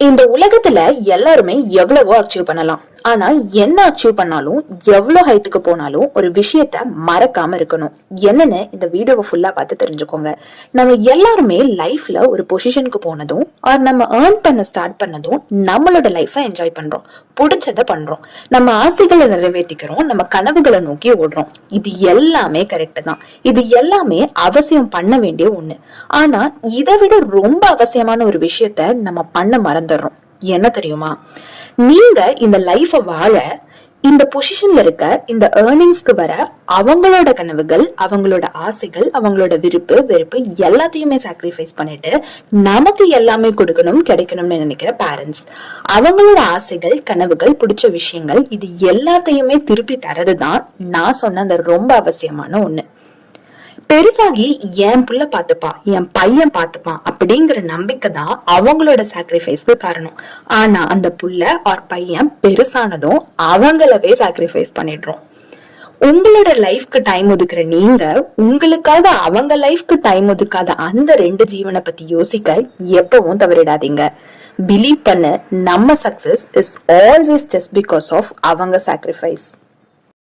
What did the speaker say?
இந்த உலகத்துல எல்லாருமே எவ்வளவோ அச்சீவ் பண்ணலாம். ஆனா என்ன அச்சீவ் பண்ணாலும் எவ்வளவு ஹைட்டுக்கு போனாலும் ஒரு விஷயத்த மறக்காம இருக்கணும். என்னன்னு இந்த வீடியோவை ஃபுல்லா பார்த்து தெரிஞ்சுக்கோங்க. நம்ம எல்லாருமே லைஃப்ல ஒரு பொசிஷனுக்கு போனதும் நம்ம ஏர்ன் பண்ண ஸ்டார்ட் பண்ணதும் நம்மளோட லைஃபை என்ஜாய் பண்றோம், பிடிச்சத பண்றோம், நம்ம ஆசைகளை நிறைவேற்றிக்கிறோம், நம்ம கனவுகளை நோக்கி ஓடுறோம். இது எல்லாமே கரெக்ட் தான். இது எல்லாமே அவசியம் பண்ண வேண்டிய ஒண்ணு. ஆனா இதை விட ரொம்ப அவசியமான ஒரு விஷயத்த நம்ம பண்ண மறந்துடுறோம். என்ன தெரியுமா? நீங்க இந்த லைஃப வாழ, இந்த பொசிஷன்ல இருக்க, இந்த ஏர்னிங்ஸ்க்கு வர அவங்களோட கனவுகள், அவங்களோட ஆசைகள், அவங்களோட விருப்பு வெறுப்பு எல்லாத்தையுமே சாக்ரிஃபைஸ் பண்ணிட்டு நமக்கு எல்லாமே கொடுக்கணும், கிடைக்கணும்னு நினைக்கிற பேரண்ட்ஸ், அவங்களோட ஆசைகள், கனவுகள், பிடிச்ச விஷயங்கள் இது எல்லாத்தையுமே திருப்பி தரதுதான் நான் சொன்ன அந்த ரொம்ப அவசியமான ஒண்ணு. பெருசாகி என் புள்ள பாத்துப்பான், என் பையன் பாத்துப்பான் அப்படிங்கிற நம்பிக்கை தான் அவங்களோட சாக்ரிஃபைஸ்க்கு காரணம். ஆனா அந்த புள்ள ஆர் பையன் பெருசானதும் அவங்களவே சாக்ரிஃபைஸ் பண்ணிடுறோம். உங்களோட லைஃப்க்கு டைம் ஒதுக்குற நீங்க உங்களுக்காக அவங்க லைஃப்க்கு டைம் ஒதுக்காத அந்த ரெண்டு ஜீவனை பத்தி யோசிக்க எப்பவும் தவறிடாதீங்க. பிலீவ் பண்ண, நம்ம success is always just because of அவங்க சாக்ரிஃபைஸ்.